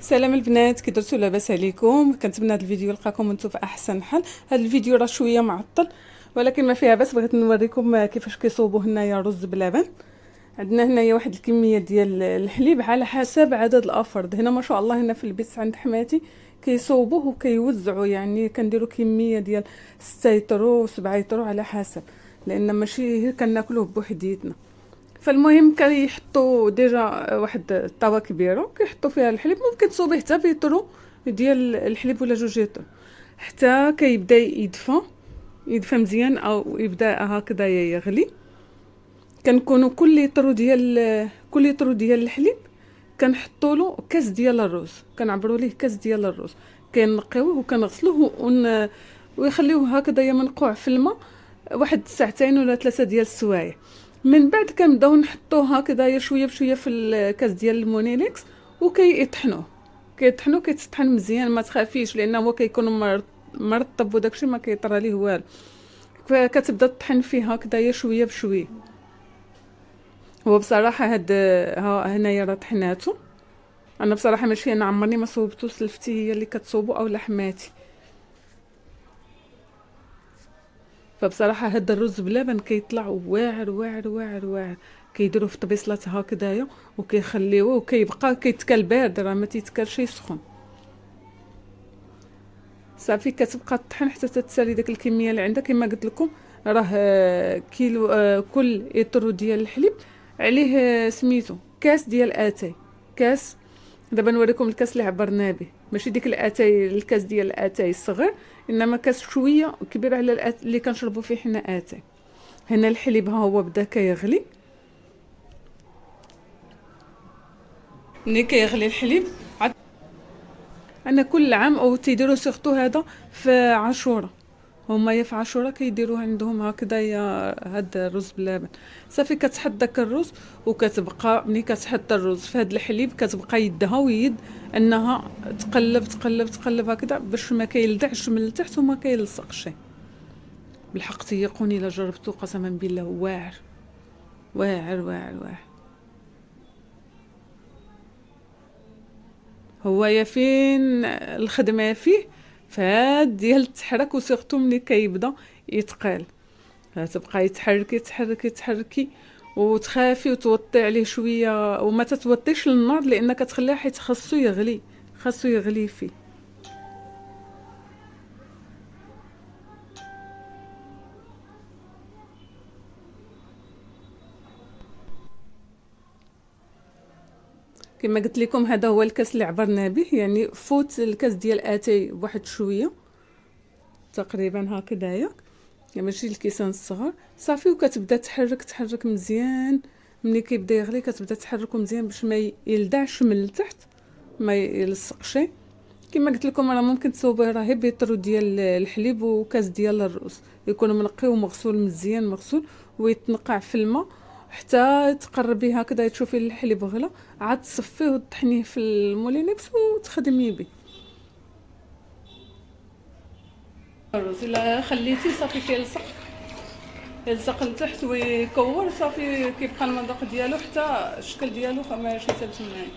سلام البنات، كي درتو؟ لاباس عليكم؟ كنتمنى هذا الفيديو يلقاكم وانتم في احسن حال. هذا الفيديو راه شويه معطل ولكن ما فيها بس، بغيت نوريكم كيفاش كيصوبوا هنايا رز بلبن. عندنا هنايا واحد الكميه ديال الحليب على حسب عدد الافراد. هنا ما شاء الله هنا في البيت عند حماتي كيصوبوه وكيوزعوا، يعني كنديروا كميه ديال 6 يطرو و7 يطرو على حسب، لان ماشي كناكلوه بوحديتنا. فالمهم كيحطوا ديجا واحد الطاوه كبيره كيحطوا فيها الحليب، ممكن تصوبيه حتى بيطرو ديال الحليب ولا 2 يطرو حتى كيبدا يدفى مزيان او يبدا هكذا يغلي. كنكونوا كل يطرو ديال الحليب كنحطوا له كاس ديال الرز، كنعبروا ليه كاس ديال الرز، كنقيوه وكنغسلوه ويخليوه هكذا منقوع في الماء واحد 2 ولا 3 ديال السوايع. من بعد كنبداو نحطوه هكذا شويه بشويه في الكاس ديال المونيليكس وكيطحنوه كيتطحن مزيان. ما تخافيش لانه هو كيكون مرطب وداكشي ما كيطرى ليه والو. فكتبدا تطحن فيه هكذا شويه بشويه. هو بصراحه هاد هنايا راه طحناتو. انا بصراحه ماشي، انا عمرني ما صوبتو، سلفتي هي اللي كتصوبو او لحماتي. فبصراحه هذا الرز بلبن كيطلع واعر واعر واعر واعر. كيديروه في طبيصلات هكذايا وكيخليوه وكيبقى كيتكال بارد، راه ما تيتكالش سخون. صافي كتبقى تطحن حتى تتسالي داك الكميه اللي عندك. كما قلت لكم راه كيلو كل اطرو ديال الحليب عليه سميتو كاس ديال اتاي. كاس، دابا نوريكم الكاس اللي عبرنا به، ماشي ديك الاتاي الكاس ديال الاتاي الصغير، انما كاس شويه كبير على اللي كنشربوا فيه حنا اتاي. هنا الحليب ها هو بدا كيغلي. ملي كيغلي الحليب انا كل عام او تيديروا سيرتو هذا في عاشوره. هما يا في عاشوره كيديروه عندهم هكذايا هاد الرز بلبن. صافي كتحط داك الرز وكتبقى ملي كتحط الرز في هاد الحليب كتبقى يدها ويد انها تقلب تقلب تقلب هكذا باش ما كيلدعش من التحت وما كيلصقش. بالحق تيقوني الا جربتو، قسما بالله واعر واعر واعر واعر. هو يا فين الخدمه فيه فهاد ديال التحرك، وسيرتو ملي كيبدا يتقال تبقى تحركي وتخافي وتوطي عليه شويه وما تتوطيش للنار لان كتخليه حيت خاصو يغلي فيه. كما قلت لكم هذا هو الكاس اللي عبرنا به، يعني فوت الكاس ديال اتاي بواحد شويه تقريبا هكذايا، يعني ماشي الكيسان الصغار. صافي وكتبدا تحرك مزيان. ملي كيبدا يغلي كتبدا تحركو مزيان باش ما يلدعش من التحت ما يلصقش. كما قلت لكم راه ممكن تصوبوه راه بيطرو ديال الحليب وكاس ديال الرز، يكون منقي ومغسول مزيان مغسول ويتنقع في الماء حتى تقربيه هكذا تشوفي الحليب غلا، عاد تصفيه وتطحنيه في المولينكس وتخدمي به. الرز الا خليتيه صافي يلصق لتحت ويكور، صافي كيبقى المذاق ديالو حتى الشكل ديالو ماشي تمناي.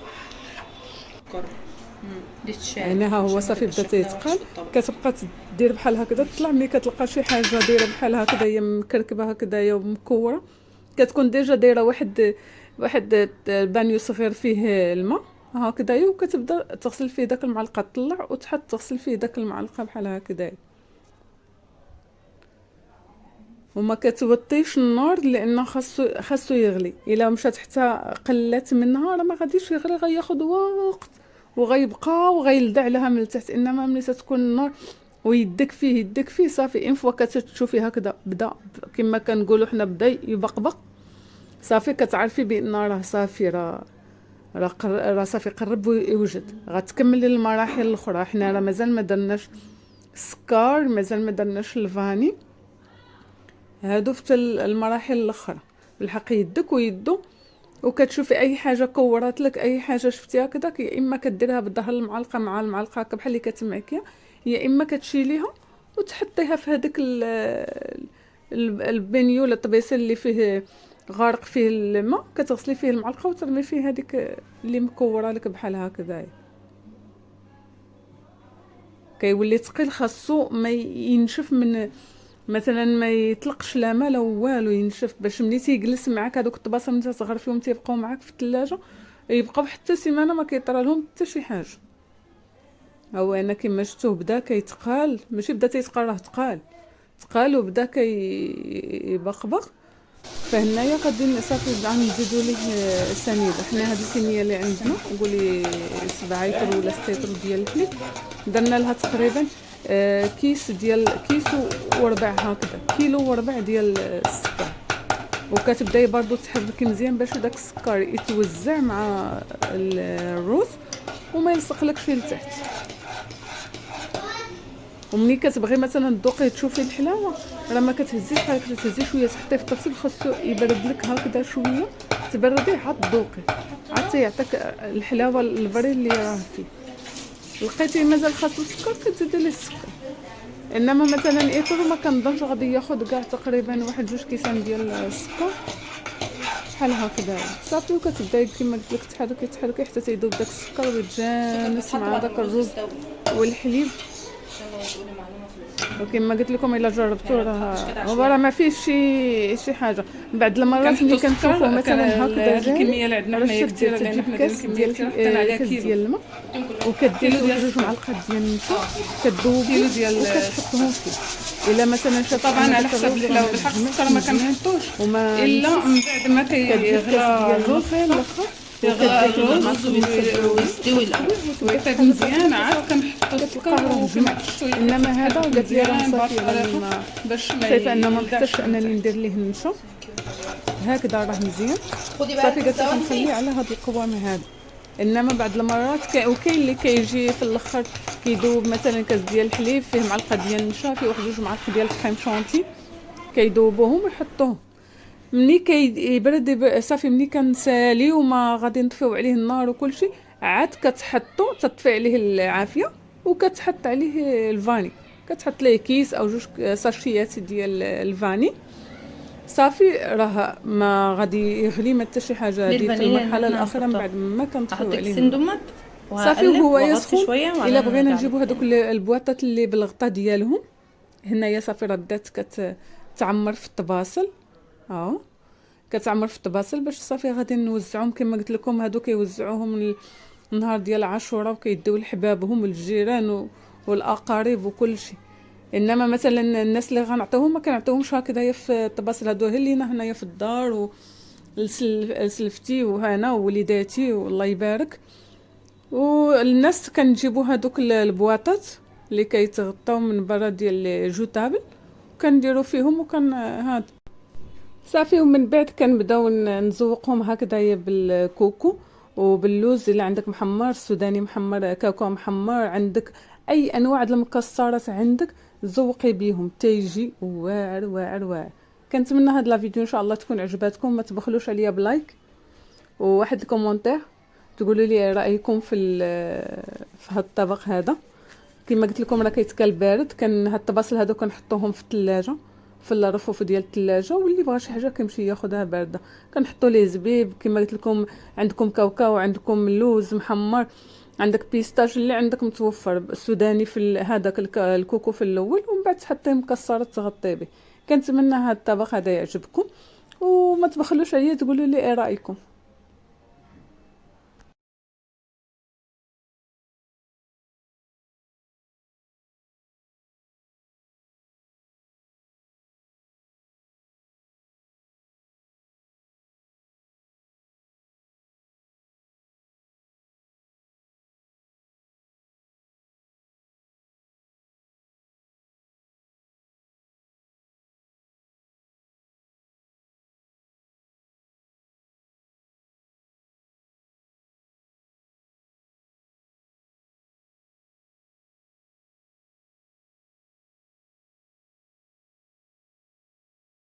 يعني ها هو صافي بدا تيتقال. كتبقى دير بحال هكذا تطلع ملي كتلقى شي حاجه دايره بحال هكذايا مكركبه هكذايا ومكوره، كتكون ديجا دايره واحد البانيو صغير فيه الماء هكذايا، وكتبدا تغسل فيه داك المعلقه تطلع وتحط تغسل فيه داك المعلقه بحال هكذايا. وما كتوطيش النار لان خاصو يغلي. الا مشات حتى قلات منها راه ما غاديش يغلي، غياخذ وقت وغيبقى وغيلدع لها من التحت. انما ملي تكون النار يدك فيه صافي ان فوا كتشوفي هكذا بدا كما كنقولوا حنا بدا يبقبق، صافي كتعرفي بان راه صافي راه صافي قرب يوجد. غتكملي المراحل الاخرى. حنا راه مازال ما درناش السكر، مازال ما درناش الفاني، هادو في المراحل الاخرى. بالحق يدك ويدو وكتشوفي اي حاجه كورات لك، اي حاجه شفتيها كذا، يا اما كديرها بظهر المعلقه مع المعلقه هكا بحال اللي كتمعكيها، يا اما كتشيليها وتحطيها في هذاك البانيو ولا الطبيسه اللي فيه غارق فيه الماء، كتغسلي فيه المعلقه وترمي فيه هذيك اللي مكوره لك بحال هكذا. كيولي ثقيل، خاصو ما ينشف من مثلا ما يطلقش لا ما لا والو، ينشف باش ملي تيجلس معاك هذوك الطباسه ملي تصغر فيهم تيبقاو معاك في الثلاجه، يبقاو حتى سيمانه ما كيطرى لهم حتى شي حاجه. هو انا كما شفتوه بدا كيتقال، ماشي بدا تيتقال، راه تقال وبدا كيبقبق. فهنايا غادي صافي غنزيدو ليه سنيده. حنا هذه الكميه اللي عندنا، قولي 7 لتر ولا 6 لتر ديال الحليب، درنا لها تقريبا كيس ديال كيس وربع هكذا، كيلو وربع ديال السكر. وكتبداي برضو تحركي مزيان باش داك السكر يتوزع مع الروز وما يلصقلكش فيه لتحت. ومني كتبغي مثلا تذوقي تشوفي الحلاوه، راه ما كتهزيش بحال هكا، تهزي شويه تحطيه في الطبسيل، خاصو يبرد لك هكذا شويه، تبرديه عاد تذوقي، عاد تيعطيك الحلاوه الفري اللي راه فيه. لقيتي مازال خاصو السكر كتزيدي ليه السكر. انما مثلا ايتر ما كنظنش غادي ياخذ كاع تقريبا 1-2 كيسان ديال السكر بحال هكذا صافي. وكتبداي كما قلت لك تحركي حتى تيذوب داك السكر ويتجانس مع داك الرز والحليب. وكما قلت لكم الا جربتوه راه ما فيه شي حاجه. بعد المرات ملي كنشوفوا مثلا هكذا الكميه اللي عندنا حنايا كثيره، لان حنا كاس الكميه كثيره حطينا عليها كاس كيلو ديال الماء، وكديروا 2 معالق ديال النشا، كذوبوا كيلو ديال وكتحطوهم فيه. الا مثلا شاف طبعا على حسب الحلاوه، بالحق السكر ما كنحطوش الا من بعد ما كيغلى الرز الاخر، يغلى الرز ويستوي الاول ويطيب مزيان، عاد كنحطو السكر وكما شويه. انما هذا قالت لي راه صافي باش ما شايفه انه ما نحتاجش انني ندير ليه النشا، هكذا راه مزيان صافي. قالت لي نخليه على هذا القوام هذا. انما بعض المرات وكاين اللي كيجي في الاخر كيذوب مثلا كاس ديال الحليب فيه معلقه ديال النشا، فيه 1-2 معالق ديال الكريم شونتي، كيذوبوهم ويحطوهم ملي كيبرد صافي. ملي كنسالي وما غادي نطفيو عليه النار وكلشي، عاد كتحطو تطفي عليه العافيه وكتحط عليه الفاني، كتحط ليه كيس او 2 ساشيات ديال الفاني صافي. راه ما غادي يغلي ما حتى شي حاجه. هذه في المرحله الاخيره من بعد ما كنطفيو عليه صافي وهو يسخن. الا بغينا نجيبو هذوك البواطات اللي بالغطا ديالهم، هنايا صافي راه بدات كتعمر في الطباسل، كتعمر في الطباسل باش صافي غادي نوزعوهم. كما قلت لكم هادو كيوزعوهم النهار ديال عاشوراء وكيديو لحبابهم والجيران والاقارب وكل شيء. انما مثلا الناس اللي غنعطيوهم ما كنعطيوهمش هكذايا في الطباسل، هادو هي لينا هنايا في الدار وسلفتي وهنا ووليداتي والله يبارك. والناس كنجيبوا هادوك البواطات اللي كيتغطاو من برا ديال الجوتابل كنديروا فيهم هاد صافي. ومن بعد كنبداو نزوقهم هكذايا بالكوكو وباللوز. الا عندك محمر سوداني محمر، كاكاو محمر، عندك اي انواع المكسرات عندك زوقي بيهم تيجي واعر واعر واعر. كنتمنى هاد لا فيديو ان شاء الله تكون عجباتكم. ما تبخلوش عليا بلايك وواحد الكومونتير تقولوا لي رايكم في هاد الطبق هذا. كما قلت لكم راه كيتكال بارد. كان هاد الطباسل هادو كنحطوهم في الثلاجه في الرفوف ديال الثلاجه، واللي بغى شي حاجه كيمشي ياخذها بارده. كنحطوا ليه زبيب كما قلت لكم، عندكم كاوكاو، عندكم لوز محمر، عندك بيستاش اللي عندك متوفر، السوداني في هذاك الكوكو في الاول، ومن بعد تحطيه مكسرات تغطي به. كنتمنى هذا الطبق هذا يعجبكم، وما تبخلوش عليا تقولوا لي ايه رايكم.